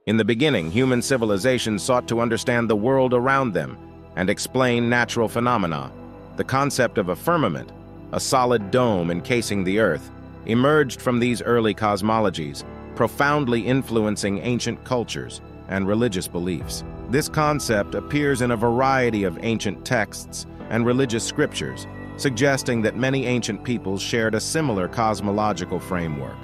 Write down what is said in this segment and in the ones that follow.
In the beginning, human civilization sought to understand the world around them and explain natural phenomena. The concept of a firmament, a solid dome encasing the Earth, emerged from these early cosmologies, profoundly influencing ancient cultures and religious beliefs. This concept appears in a variety of ancient texts and religious scriptures, suggesting that many ancient peoples shared a similar cosmological framework.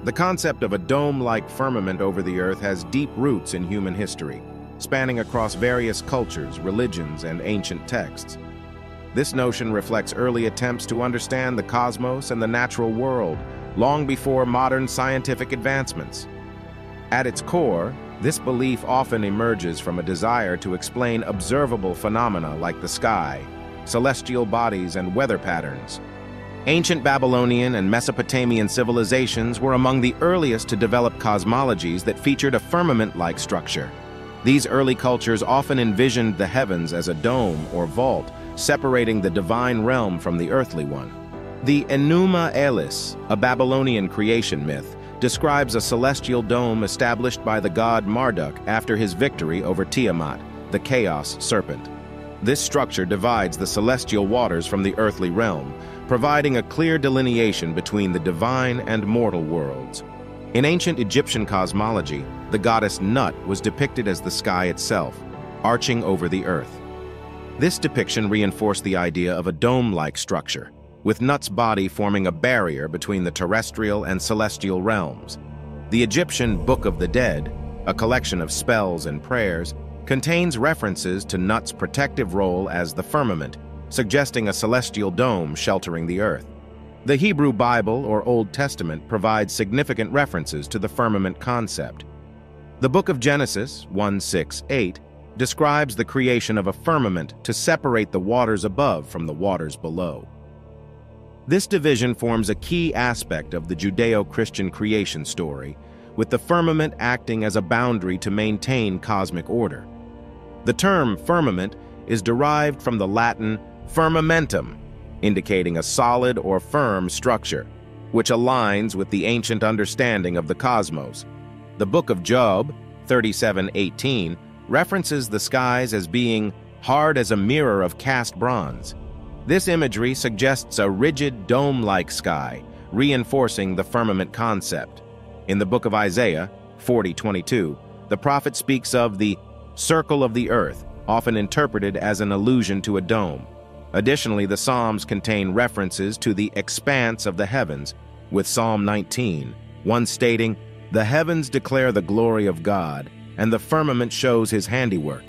The concept of a dome-like firmament over the Earth has deep roots in human history, spanning across various cultures, religions, and ancient texts. This notion reflects early attempts to understand the cosmos and the natural world, long before modern scientific advancements. At its core, this belief often emerges from a desire to explain observable phenomena like the sky, celestial bodies, and weather patterns. Ancient Babylonian and Mesopotamian civilizations were among the earliest to develop cosmologies that featured a firmament-like structure. These early cultures often envisioned the heavens as a dome or vault, separating the divine realm from the earthly one. The Enuma Elish, a Babylonian creation myth, describes a celestial dome established by the god Marduk after his victory over Tiamat, the chaos serpent. This structure divides the celestial waters from the earthly realm, providing a clear delineation between the divine and mortal worlds. In ancient Egyptian cosmology, the goddess Nut was depicted as the sky itself, arching over the earth. This depiction reinforced the idea of a dome-like structure, with Nut's body forming a barrier between the terrestrial and celestial realms. The Egyptian Book of the Dead, a collection of spells and prayers, contains references to Nut's protective role as the firmament, suggesting a celestial dome sheltering the earth. The Hebrew Bible or Old Testament provides significant references to the firmament concept. The Book of Genesis 1:6-8 describes the creation of a firmament to separate the waters above from the waters below. This division forms a key aspect of the Judeo-Christian creation story, with the firmament acting as a boundary to maintain cosmic order. The term firmament is derived from the Latin firmamentum, indicating a solid or firm structure, which aligns with the ancient understanding of the cosmos. The Book of Job 37:18 references the skies as being hard as a mirror of cast bronze. This imagery suggests a rigid dome-like sky, reinforcing the firmament concept. In the Book of Isaiah 40:22, the prophet speaks of the circle of the earth, often interpreted as an allusion to a dome. Additionally, the Psalms contain references to the expanse of the heavens, with Psalm 19, one stating, "The heavens declare the glory of God, and the firmament shows his handiwork."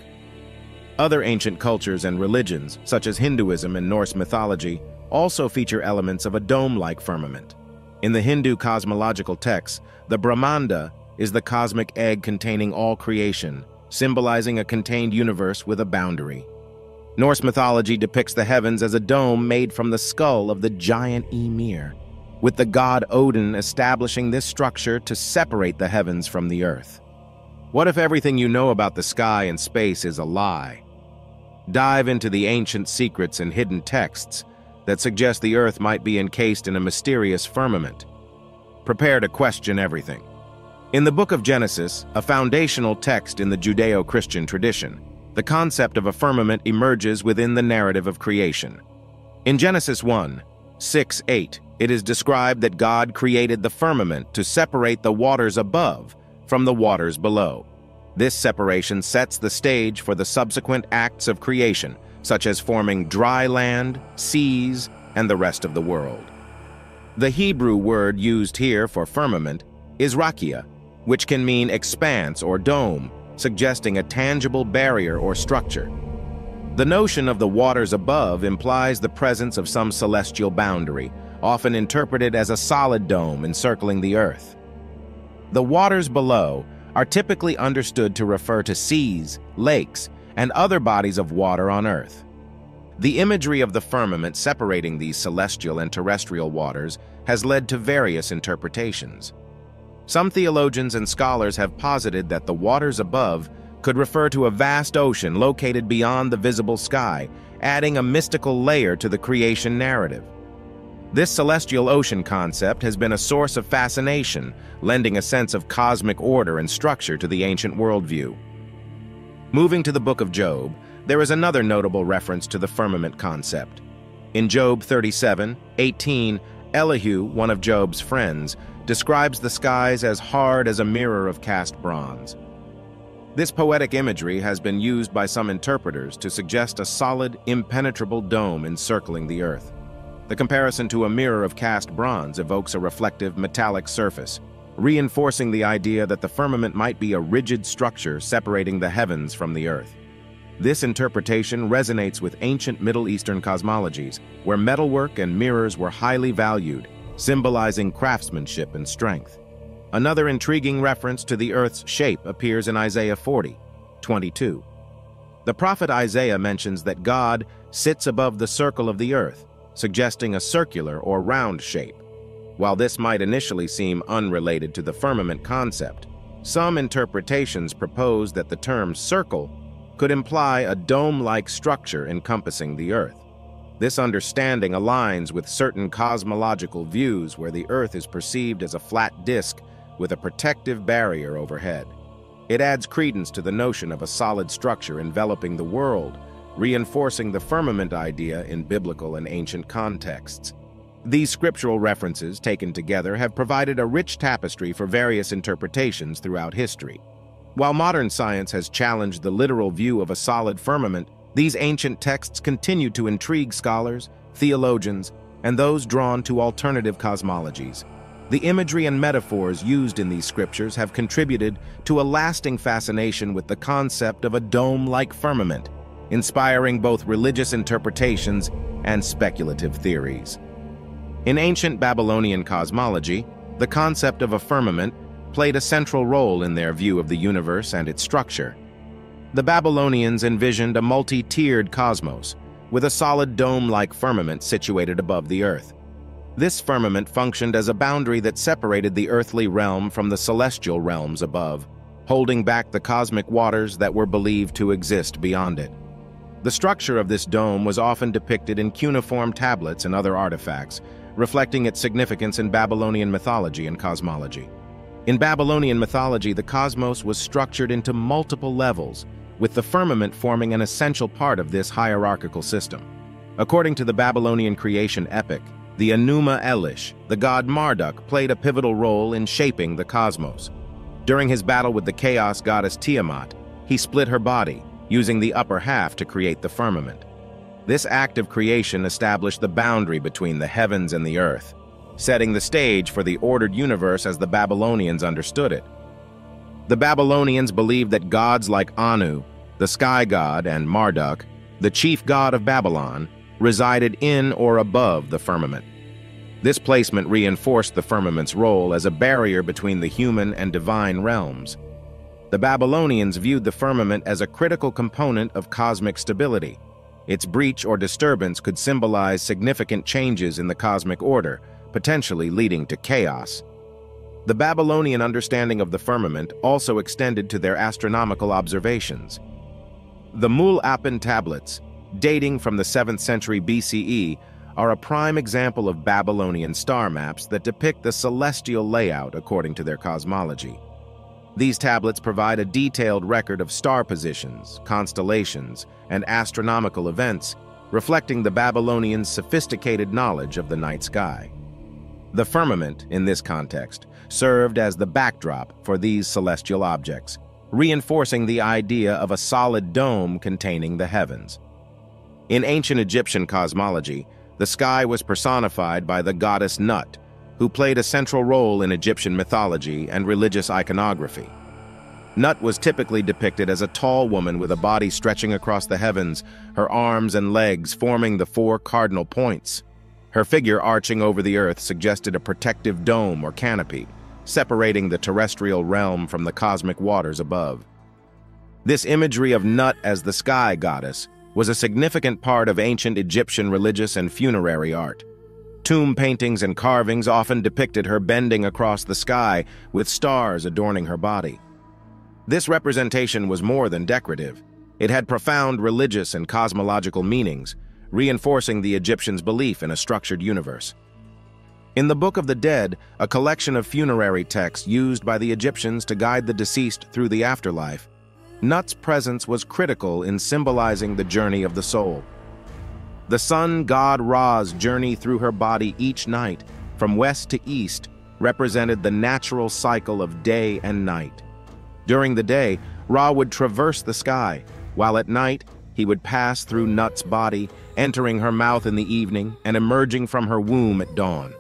Other ancient cultures and religions, such as Hinduism and Norse mythology, also feature elements of a dome-like firmament. In the Hindu cosmological texts, the Brahmanda is the cosmic egg containing all creation, symbolizing a contained universe with a boundary. Norse mythology depicts the heavens as a dome made from the skull of the giant Ymir, with the god Odin establishing this structure to separate the heavens from the earth. What if everything you know about the sky and space is a lie? Dive into the ancient secrets and hidden texts that suggest the earth might be encased in a mysterious firmament. Prepare to question everything. In the Book of Genesis, a foundational text in the Judeo-Christian tradition, the concept of a firmament emerges within the narrative of creation. In Genesis 1:6-8, it is described that God created the firmament to separate the waters above from the waters below. This separation sets the stage for the subsequent acts of creation, such as forming dry land, seas, and the rest of the world. The Hebrew word used here for firmament is rakia, which can mean expanse or dome, suggesting a tangible barrier or structure. The notion of the waters above implies the presence of some celestial boundary, often interpreted as a solid dome encircling the earth. The waters below are typically understood to refer to seas, lakes, and other bodies of water on earth. The imagery of the firmament separating these celestial and terrestrial waters has led to various interpretations. Some theologians and scholars have posited that the waters above could refer to a vast ocean located beyond the visible sky, adding a mystical layer to the creation narrative. This celestial ocean concept has been a source of fascination, lending a sense of cosmic order and structure to the ancient worldview. Moving to the book of Job, there is another notable reference to the firmament concept. In Job 37:18, Elihu, one of Job's friends, describes the skies as hard as a mirror of cast bronze. This poetic imagery has been used by some interpreters to suggest a solid, impenetrable dome encircling the earth. The comparison to a mirror of cast bronze evokes a reflective, metallic surface, reinforcing the idea that the firmament might be a rigid structure separating the heavens from the earth. This interpretation resonates with ancient Middle Eastern cosmologies, where metalwork and mirrors were highly valued, symbolizing craftsmanship and strength. Another intriguing reference to the Earth's shape appears in Isaiah 40:22. The prophet Isaiah mentions that God sits above the circle of the earth, suggesting a circular or round shape. While this might initially seem unrelated to the firmament concept, some interpretations propose that the term circle could imply a dome-like structure encompassing the earth. This understanding aligns with certain cosmological views where the earth is perceived as a flat disk with a protective barrier overhead. It adds credence to the notion of a solid structure enveloping the world, reinforcing the firmament idea in biblical and ancient contexts. These scriptural references, taken together, have provided a rich tapestry for various interpretations throughout history. While modern science has challenged the literal view of a solid firmament, these ancient texts continue to intrigue scholars, theologians, and those drawn to alternative cosmologies. The imagery and metaphors used in these scriptures have contributed to a lasting fascination with the concept of a dome-like firmament, inspiring both religious interpretations and speculative theories. In ancient Babylonian cosmology, the concept of a firmament played a central role in their view of the universe and its structure. The Babylonians envisioned a multi-tiered cosmos, with a solid dome-like firmament situated above the earth. This firmament functioned as a boundary that separated the earthly realm from the celestial realms above, holding back the cosmic waters that were believed to exist beyond it. The structure of this dome was often depicted in cuneiform tablets and other artifacts, reflecting its significance in Babylonian mythology and cosmology. In Babylonian mythology, the cosmos was structured into multiple levels, with the firmament forming an essential part of this hierarchical system. According to the Babylonian creation epic, the Enuma Elish, the god Marduk, played a pivotal role in shaping the cosmos. During his battle with the chaos goddess Tiamat, he split her body, using the upper half to create the firmament. This act of creation established the boundary between the heavens and the earth, setting the stage for the ordered universe as the Babylonians understood it. The Babylonians believed that gods like Anu, the sky god, and Marduk, the chief god of Babylon, resided in or above the firmament. This placement reinforced the firmament's role as a barrier between the human and divine realms. The Babylonians viewed the firmament as a critical component of cosmic stability. Its breach or disturbance could symbolize significant changes in the cosmic order, potentially leading to chaos. The Babylonian understanding of the firmament also extended to their astronomical observations. The Mul-Apen tablets, dating from the 7th century BCE, are a prime example of Babylonian star maps that depict the celestial layout according to their cosmology. These tablets provide a detailed record of star positions, constellations, and astronomical events, reflecting the Babylonians' sophisticated knowledge of the night sky. The firmament, in this context, served as the backdrop for these celestial objects, reinforcing the idea of a solid dome containing the heavens. In ancient Egyptian cosmology, the sky was personified by the goddess Nut, who played a central role in Egyptian mythology and religious iconography. Nut was typically depicted as a tall woman with a body stretching across the heavens, her arms and legs forming the 4 cardinal points. Her figure arching over the earth suggested a protective dome or canopy, separating the terrestrial realm from the cosmic waters above. This imagery of Nut as the sky goddess was a significant part of ancient Egyptian religious and funerary art. Tomb paintings and carvings often depicted her bending across the sky, with stars adorning her body. This representation was more than decorative. It had profound religious and cosmological meanings, reinforcing the Egyptians' belief in a structured universe. In the Book of the Dead, a collection of funerary texts used by the Egyptians to guide the deceased through the afterlife, Nut's presence was critical in symbolizing the journey of the soul. The sun god Ra's journey through her body each night, from west to east, represented the natural cycle of day and night. During the day, Ra would traverse the sky, while at night, he would pass through Nut's body, entering her mouth in the evening and emerging from her womb at dawn.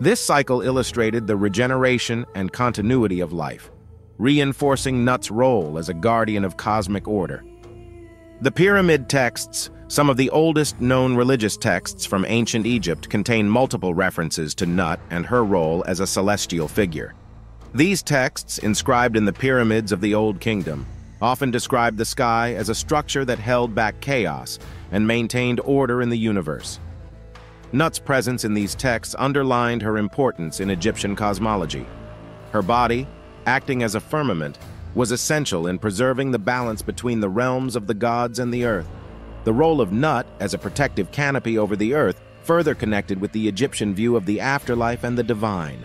This cycle illustrated the regeneration and continuity of life, reinforcing Nut's role as a guardian of cosmic order. The pyramid texts, some of the oldest known religious texts from ancient Egypt, contain multiple references to Nut and her role as a celestial figure. These texts, inscribed in the pyramids of the Old Kingdom, often described the sky as a structure that held back chaos and maintained order in the universe. Nut's presence in these texts underlined her importance in Egyptian cosmology. Her body, acting as a firmament, was essential in preserving the balance between the realms of the gods and the earth. The role of Nut as a protective canopy over the earth further connected with the Egyptian view of the afterlife and the divine.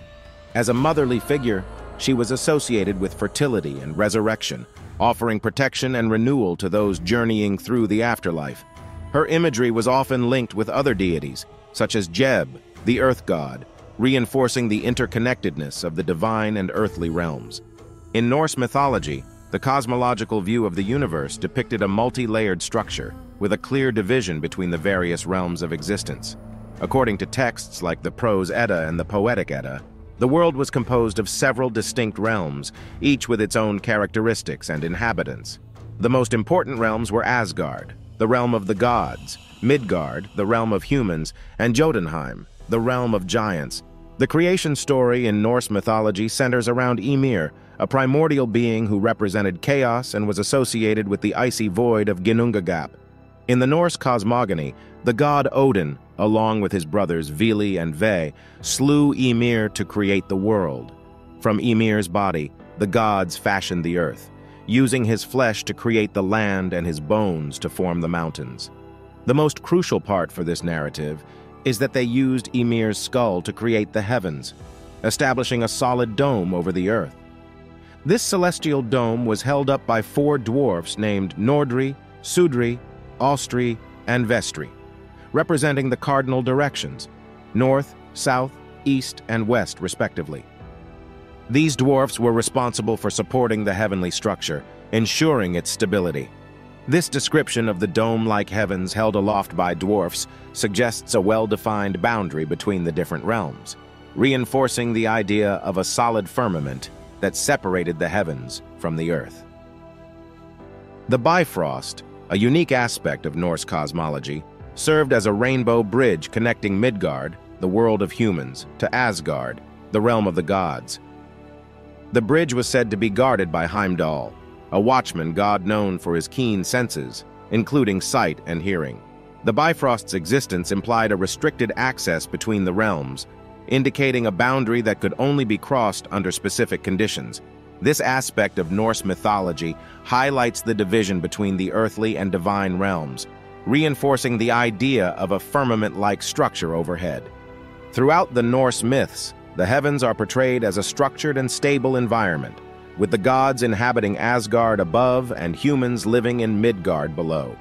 As a motherly figure, she was associated with fertility and resurrection, offering protection and renewal to those journeying through the afterlife. Her imagery was often linked with other deities, such as Geb, the earth god, reinforcing the interconnectedness of the divine and earthly realms. In Norse mythology, the cosmological view of the universe depicted a multi-layered structure, with a clear division between the various realms of existence. According to texts like the Prose Edda and the Poetic Edda, the world was composed of several distinct realms, each with its own characteristics and inhabitants. The most important realms were Asgard, the realm of the gods, Midgard, the realm of humans, and Jotunheim, the realm of giants. The creation story in Norse mythology centers around Ymir, a primordial being who represented chaos and was associated with the icy void of Ginnungagap. In the Norse cosmogony, the god Odin, along with his brothers Vili and Ve, slew Ymir to create the world. From Ymir's body, the gods fashioned the earth, using his flesh to create the land and his bones to form the mountains. The most crucial part for this narrative is that they used Ymir's skull to create the heavens, establishing a solid dome over the earth. This celestial dome was held up by 4 dwarfs named Nordri, Sudri, Austri, and Vestri, representing the cardinal directions, north, south, east, and west, respectively. These dwarfs were responsible for supporting the heavenly structure, ensuring its stability. This description of the dome-like heavens held aloft by dwarfs suggests a well-defined boundary between the different realms, reinforcing the idea of a solid firmament that separated the heavens from the earth. The Bifrost, a unique aspect of Norse cosmology, served as a rainbow bridge connecting Midgard, the world of humans, to Asgard, the realm of the gods. The bridge was said to be guarded by Heimdall, a watchman god known for his keen senses, including sight and hearing. The Bifrost's existence implied a restricted access between the realms, indicating a boundary that could only be crossed under specific conditions. This aspect of Norse mythology highlights the division between the earthly and divine realms, reinforcing the idea of a firmament-like structure overhead. Throughout the Norse myths, the heavens are portrayed as a structured and stable environment, with the gods inhabiting Asgard above and humans living in Midgard below.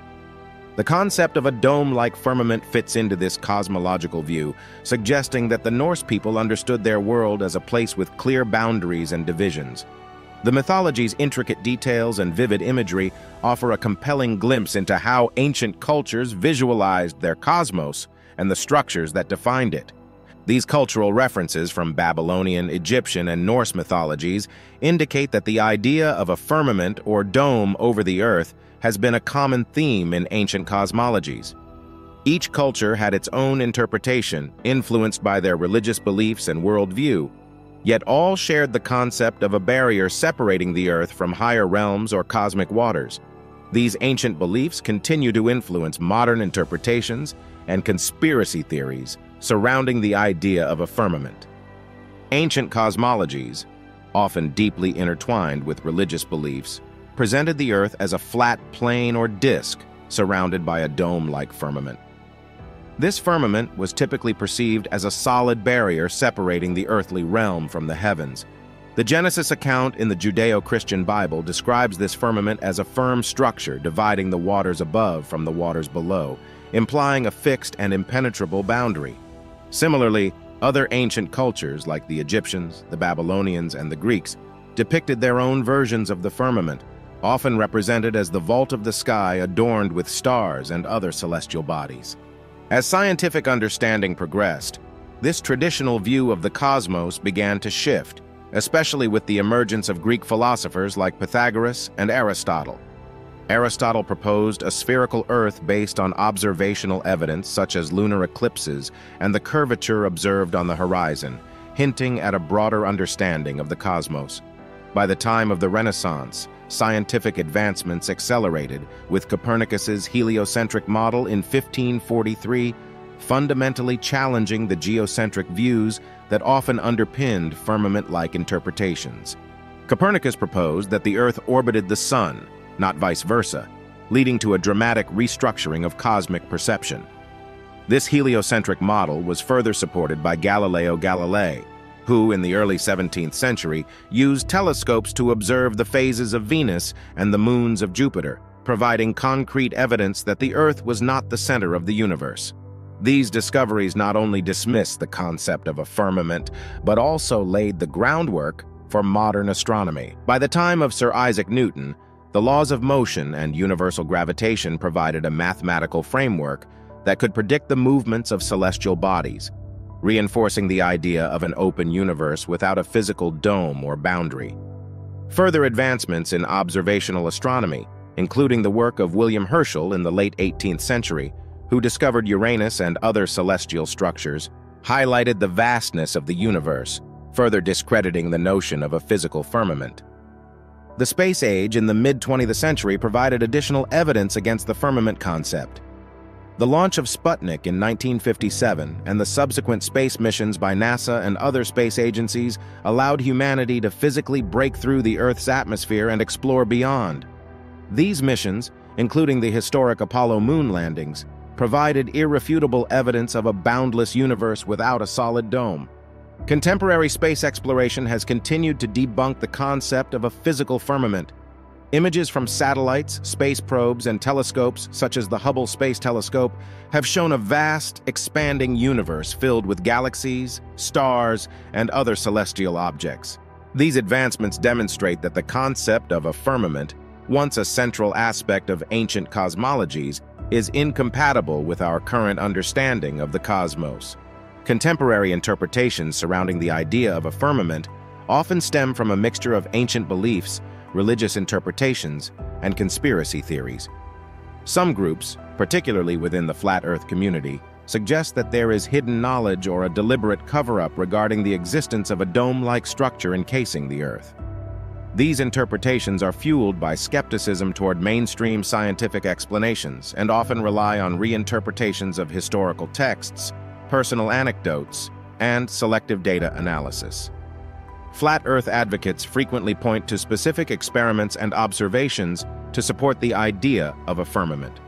The concept of a dome-like firmament fits into this cosmological view, suggesting that the Norse people understood their world as a place with clear boundaries and divisions. The mythology's intricate details and vivid imagery offer a compelling glimpse into how ancient cultures visualized their cosmos and the structures that defined it. These cultural references from Babylonian, Egyptian, and Norse mythologies indicate that the idea of a firmament or dome over the earth has been a common theme in ancient cosmologies. Each culture had its own interpretation, influenced by their religious beliefs and worldview, yet all shared the concept of a barrier separating the earth from higher realms or cosmic waters. These ancient beliefs continue to influence modern interpretations and conspiracy theories surrounding the idea of a firmament. Ancient cosmologies, often deeply intertwined with religious beliefs, presented the Earth as a flat plane or disk surrounded by a dome-like firmament. This firmament was typically perceived as a solid barrier separating the earthly realm from the heavens. The Genesis account in the Judeo-Christian Bible describes this firmament as a firm structure dividing the waters above from the waters below, implying a fixed and impenetrable boundary. Similarly, other ancient cultures like the Egyptians, the Babylonians, and the Greeks depicted their own versions of the firmament, often represented as the vault of the sky adorned with stars and other celestial bodies. As scientific understanding progressed, this traditional view of the cosmos began to shift, especially with the emergence of Greek philosophers like Pythagoras and Aristotle. Aristotle proposed a spherical Earth based on observational evidence such as lunar eclipses and the curvature observed on the horizon, hinting at a broader understanding of the cosmos. By the time of the Renaissance, scientific advancements accelerated, with Copernicus's heliocentric model in 1543 fundamentally challenging the geocentric views that often underpinned firmament-like interpretations. Copernicus proposed that the Earth orbited the Sun, not vice versa, leading to a dramatic restructuring of cosmic perception. This heliocentric model was further supported by Galileo Galilei, who, in the early 17th century, used telescopes to observe the phases of Venus and the moons of Jupiter, providing concrete evidence that the Earth was not the center of the universe. These discoveries not only dismissed the concept of a firmament, but also laid the groundwork for modern astronomy. By the time of Sir Isaac Newton, the laws of motion and universal gravitation provided a mathematical framework that could predict the movements of celestial bodies, reinforcing the idea of an open universe without a physical dome or boundary. Further advancements in observational astronomy, including the work of William Herschel in the late 18th century, who discovered Uranus and other celestial structures, highlighted the vastness of the universe, further discrediting the notion of a physical firmament. The space age in the mid-20th century provided additional evidence against the firmament concept. The launch of Sputnik in 1957 and the subsequent space missions by NASA and other space agencies allowed humanity to physically break through the Earth's atmosphere and explore beyond. These missions, including the historic Apollo moon landings, provided irrefutable evidence of a boundless universe without a solid dome. Contemporary space exploration has continued to debunk the concept of a physical firmament. Images from satellites, space probes, and telescopes, such as the Hubble Space Telescope, have shown a vast, expanding universe filled with galaxies, stars, and other celestial objects. These advancements demonstrate that the concept of a firmament, once a central aspect of ancient cosmologies, is incompatible with our current understanding of the cosmos. Contemporary interpretations surrounding the idea of a firmament often stem from a mixture of ancient beliefs, religious interpretations, and conspiracy theories. Some groups, particularly within the flat Earth community, suggest that there is hidden knowledge or a deliberate cover-up regarding the existence of a dome-like structure encasing the Earth. These interpretations are fueled by skepticism toward mainstream scientific explanations and often rely on reinterpretations of historical texts, personal anecdotes, and selective data analysis. Flat Earth advocates frequently point to specific experiments and observations to support the idea of a firmament.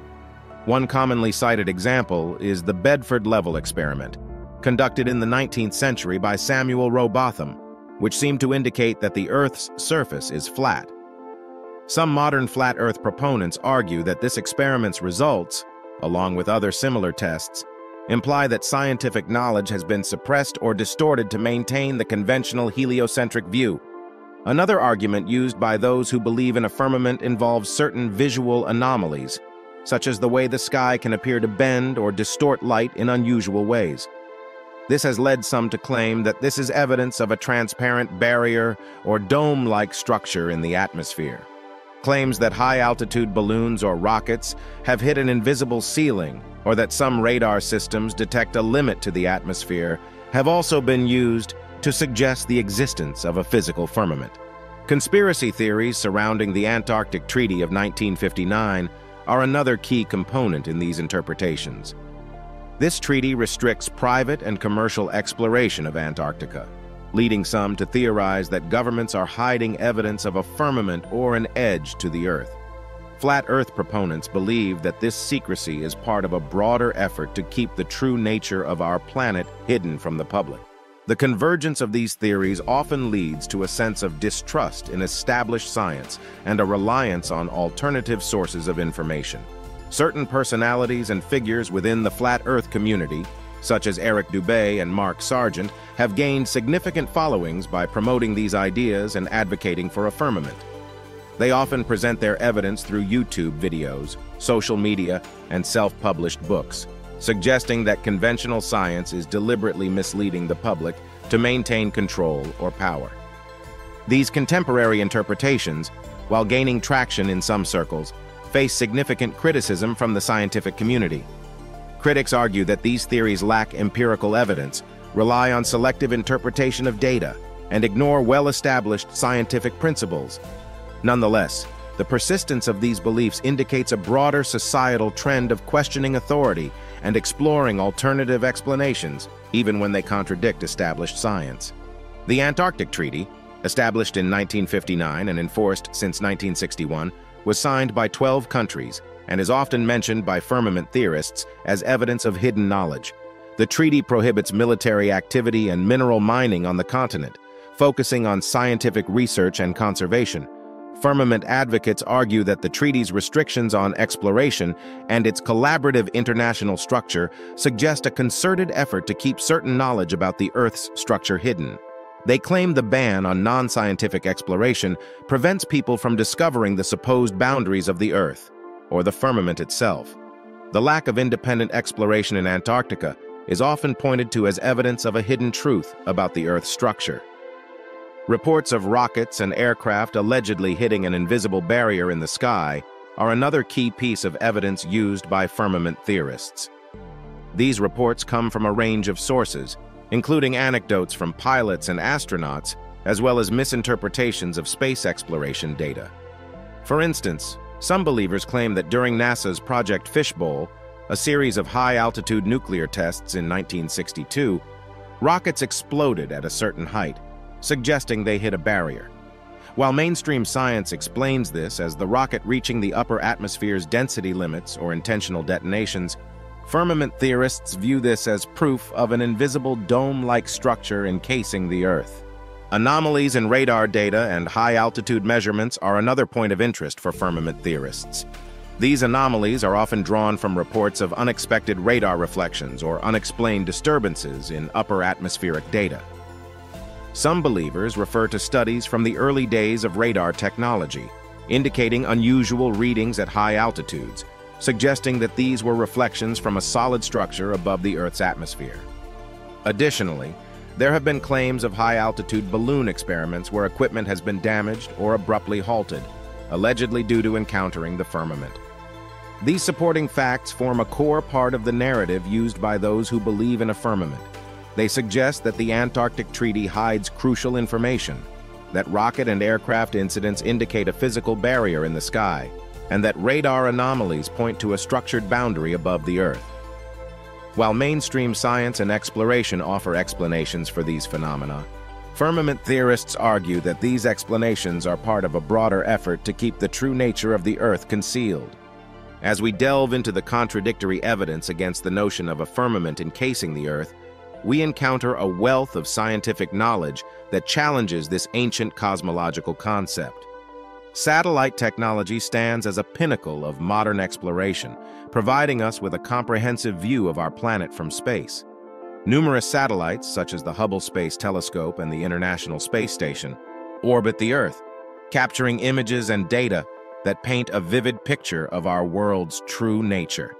One commonly cited example is the Bedford Level experiment, conducted in the 19th century by Samuel Rowbotham, which seemed to indicate that the Earth's surface is flat. Some modern flat Earth proponents argue that this experiment's results, along with other similar tests, imply that scientific knowledge has been suppressed or distorted to maintain the conventional heliocentric view. Another argument used by those who believe in a firmament involves certain visual anomalies, such as the way the sky can appear to bend or distort light in unusual ways. This has led some to claim that this is evidence of a transparent barrier or dome-like structure in the atmosphere. Claims that high-altitude balloons or rockets have hit an invisible ceiling, or that some radar systems detect a limit to the atmosphere, have also been used to suggest the existence of a physical firmament. Conspiracy theories surrounding the Antarctic Treaty of 1959 are another key component in these interpretations. This treaty restricts private and commercial exploration of Antarctica, leading some to theorize that governments are hiding evidence of a firmament or an edge to the Earth. Flat Earth proponents believe that this secrecy is part of a broader effort to keep the true nature of our planet hidden from the public. The convergence of these theories often leads to a sense of distrust in established science and a reliance on alternative sources of information. Certain personalities and figures within the Flat Earth community, such as Eric Dubay and Mark Sargent, have gained significant followings by promoting these ideas and advocating for a firmament. They often present their evidence through YouTube videos, social media, and self-published books, suggesting that conventional science is deliberately misleading the public to maintain control or power. These contemporary interpretations, while gaining traction in some circles, face significant criticism from the scientific community. Critics argue that these theories lack empirical evidence, rely on selective interpretation of data, and ignore well-established scientific principles. Nonetheless, the persistence of these beliefs indicates a broader societal trend of questioning authority and exploring alternative explanations, even when they contradict established science. The Antarctic Treaty, established in 1959 and enforced since 1961, was signed by 12 countries and is often mentioned by firmament theorists as evidence of hidden knowledge. The treaty prohibits military activity and mineral mining on the continent, focusing on scientific research and conservation. Firmament advocates argue that the treaty's restrictions on exploration and its collaborative international structure suggest a concerted effort to keep certain knowledge about the Earth's structure hidden. They claim the ban on non-scientific exploration prevents people from discovering the supposed boundaries of the Earth, or the firmament itself. The lack of independent exploration in Antarctica is often pointed to as evidence of a hidden truth about the Earth's structure. Reports of rockets and aircraft allegedly hitting an invisible barrier in the sky are another key piece of evidence used by firmament theorists. These reports come from a range of sources, including anecdotes from pilots and astronauts, as well as misinterpretations of space exploration data. For instance, some believers claim that during NASA's Project Fishbowl, a series of high-altitude nuclear tests in 1962, rockets exploded at a certain height, suggesting they hit a barrier. While mainstream science explains this as the rocket reaching the upper atmosphere's density limits or intentional detonations, firmament theorists view this as proof of an invisible dome-like structure encasing the Earth. Anomalies in radar data and high-altitude measurements are another point of interest for firmament theorists. These anomalies are often drawn from reports of unexpected radar reflections or unexplained disturbances in upper atmospheric data. Some believers refer to studies from the early days of radar technology, indicating unusual readings at high altitudes, suggesting that these were reflections from a solid structure above the Earth's atmosphere. Additionally, there have been claims of high-altitude balloon experiments where equipment has been damaged or abruptly halted, allegedly due to encountering the firmament. These supporting facts form a core part of the narrative used by those who believe in a firmament. They suggest that the Antarctic Treaty hides crucial information, that rocket and aircraft incidents indicate a physical barrier in the sky, and that radar anomalies point to a structured boundary above the Earth. While mainstream science and exploration offer explanations for these phenomena, firmament theorists argue that these explanations are part of a broader effort to keep the true nature of the Earth concealed. As we delve into the contradictory evidence against the notion of a firmament encasing the Earth, we encounter a wealth of scientific knowledge that challenges this ancient cosmological concept. Satellite technology stands as a pinnacle of modern exploration, providing us with a comprehensive view of our planet from space. Numerous satellites, such as the Hubble Space Telescope and the International Space Station, orbit the Earth, capturing images and data that paint a vivid picture of our world's true nature.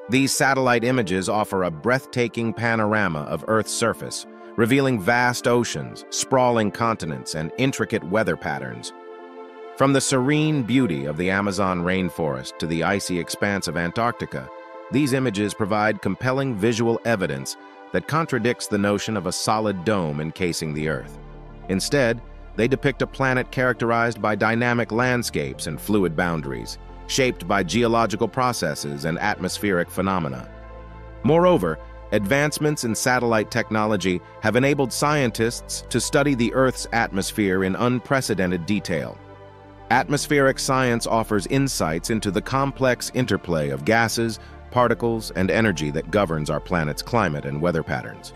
These satellite images offer a breathtaking panorama of Earth's surface, revealing vast oceans, sprawling continents, and intricate weather patterns. From the serene beauty of the Amazon rainforest to the icy expanse of Antarctica, these images provide compelling visual evidence that contradicts the notion of a solid dome encasing the Earth. Instead, they depict a planet characterized by dynamic landscapes and fluid boundaries, shaped by geological processes and atmospheric phenomena. Moreover, advancements in satellite technology have enabled scientists to study the Earth's atmosphere in unprecedented detail. Atmospheric science offers insights into the complex interplay of gases, particles, and energy that governs our planet's climate and weather patterns.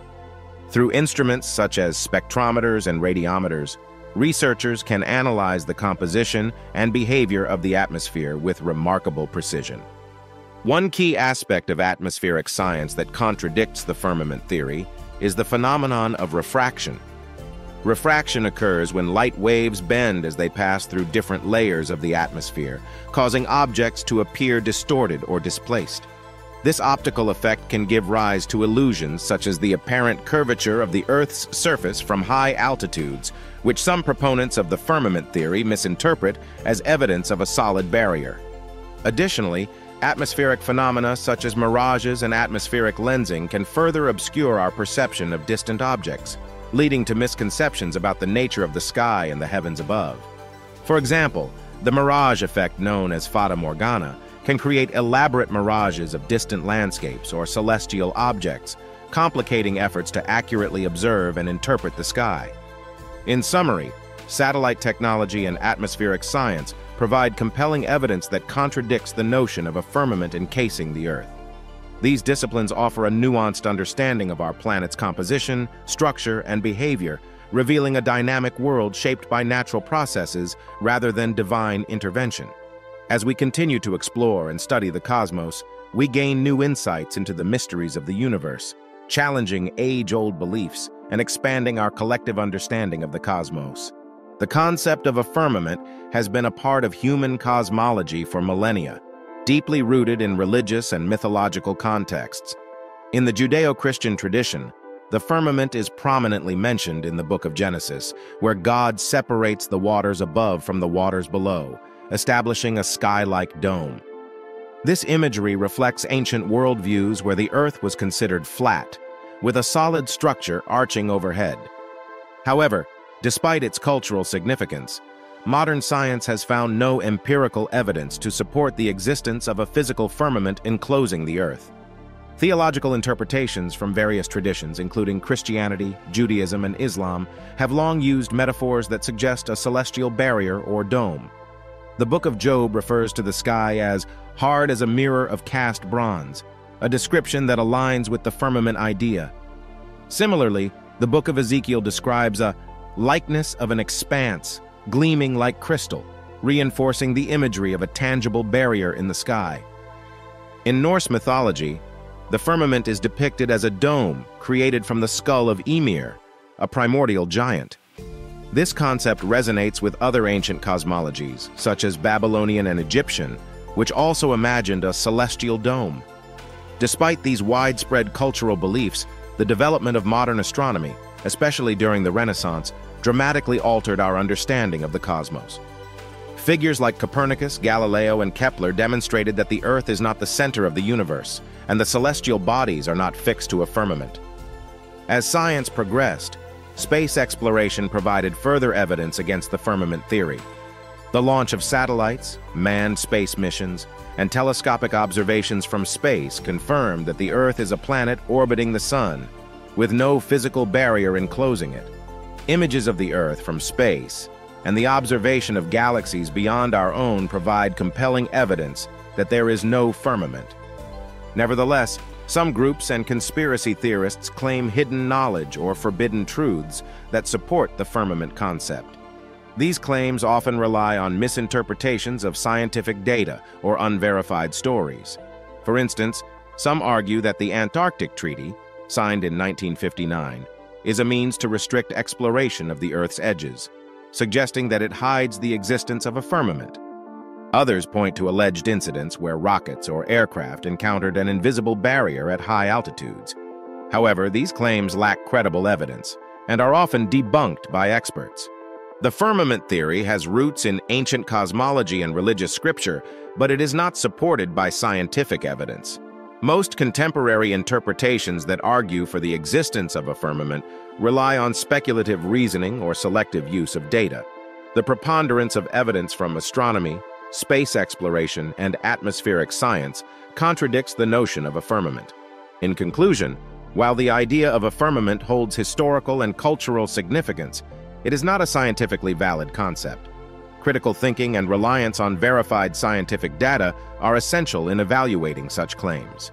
Through instruments such as spectrometers and radiometers, researchers can analyze the composition and behavior of the atmosphere with remarkable precision. One key aspect of atmospheric science that contradicts the firmament theory is the phenomenon of refraction. Refraction occurs when light waves bend as they pass through different layers of the atmosphere, causing objects to appear distorted or displaced. This optical effect can give rise to illusions such as the apparent curvature of the Earth's surface from high altitudes, which some proponents of the firmament theory misinterpret as evidence of a solid barrier. Additionally, atmospheric phenomena such as mirages and atmospheric lensing can further obscure our perception of distant objects, leading to misconceptions about the nature of the sky and the heavens above. For example, the mirage effect known as fata morgana can create elaborate mirages of distant landscapes or celestial objects, complicating efforts to accurately observe and interpret the sky. In summary, satellite technology and atmospheric science provide compelling evidence that contradicts the notion of a firmament encasing the Earth. These disciplines offer a nuanced understanding of our planet's composition, structure, and behavior, revealing a dynamic world shaped by natural processes rather than divine intervention. As we continue to explore and study the cosmos, we gain new insights into the mysteries of the universe, challenging age-old beliefs and expanding our collective understanding of the cosmos. The concept of a firmament has been a part of human cosmology for millennia, deeply rooted in religious and mythological contexts. In the Judeo-Christian tradition, the firmament is prominently mentioned in the book of Genesis, where God separates the waters above from the waters below, establishing a sky-like dome. This imagery reflects ancient worldviews where the Earth was considered flat, with a solid structure arching overhead. However, despite its cultural significance, modern science has found no empirical evidence to support the existence of a physical firmament enclosing the Earth. Theological interpretations from various traditions, including Christianity, Judaism, and Islam, have long used metaphors that suggest a celestial barrier or dome. The Book of Job refers to the sky as hard as a mirror of cast bronze, a description that aligns with the firmament idea. Similarly, the Book of Ezekiel describes a likeness of an expanse, gleaming like crystal, reinforcing the imagery of a tangible barrier in the sky. In Norse mythology, the firmament is depicted as a dome created from the skull of Ymir, a primordial giant. This concept resonates with other ancient cosmologies, such as Babylonian and Egyptian, which also imagined a celestial dome. Despite these widespread cultural beliefs, the development of modern astronomy, especially during the Renaissance, dramatically altered our understanding of the cosmos. Figures like Copernicus, Galileo, and Kepler demonstrated that the Earth is not the center of the universe, and the celestial bodies are not fixed to a firmament. As science progressed, space exploration provided further evidence against the firmament theory. The launch of satellites, manned space missions, and telescopic observations from space confirmed that the Earth is a planet orbiting the Sun, with no physical barrier enclosing it. Images of the Earth from space and the observation of galaxies beyond our own provide compelling evidence that there is no firmament. Nevertheless, some groups and conspiracy theorists claim hidden knowledge or forbidden truths that support the firmament concept. These claims often rely on misinterpretations of scientific data or unverified stories. For instance, some argue that the Antarctic Treaty, signed in 1959, is a means to restrict exploration of the Earth's edges, suggesting that it hides the existence of a firmament. Others point to alleged incidents where rockets or aircraft encountered an invisible barrier at high altitudes. However, these claims lack credible evidence and are often debunked by experts. The firmament theory has roots in ancient cosmology and religious scripture, but it is not supported by scientific evidence. Most contemporary interpretations that argue for the existence of a firmament rely on speculative reasoning or selective use of data. The preponderance of evidence from astronomy, space exploration, and atmospheric science contradicts the notion of a firmament. In conclusion, while the idea of a firmament holds historical and cultural significance, it is not a scientifically valid concept. Critical thinking and reliance on verified scientific data are essential in evaluating such claims.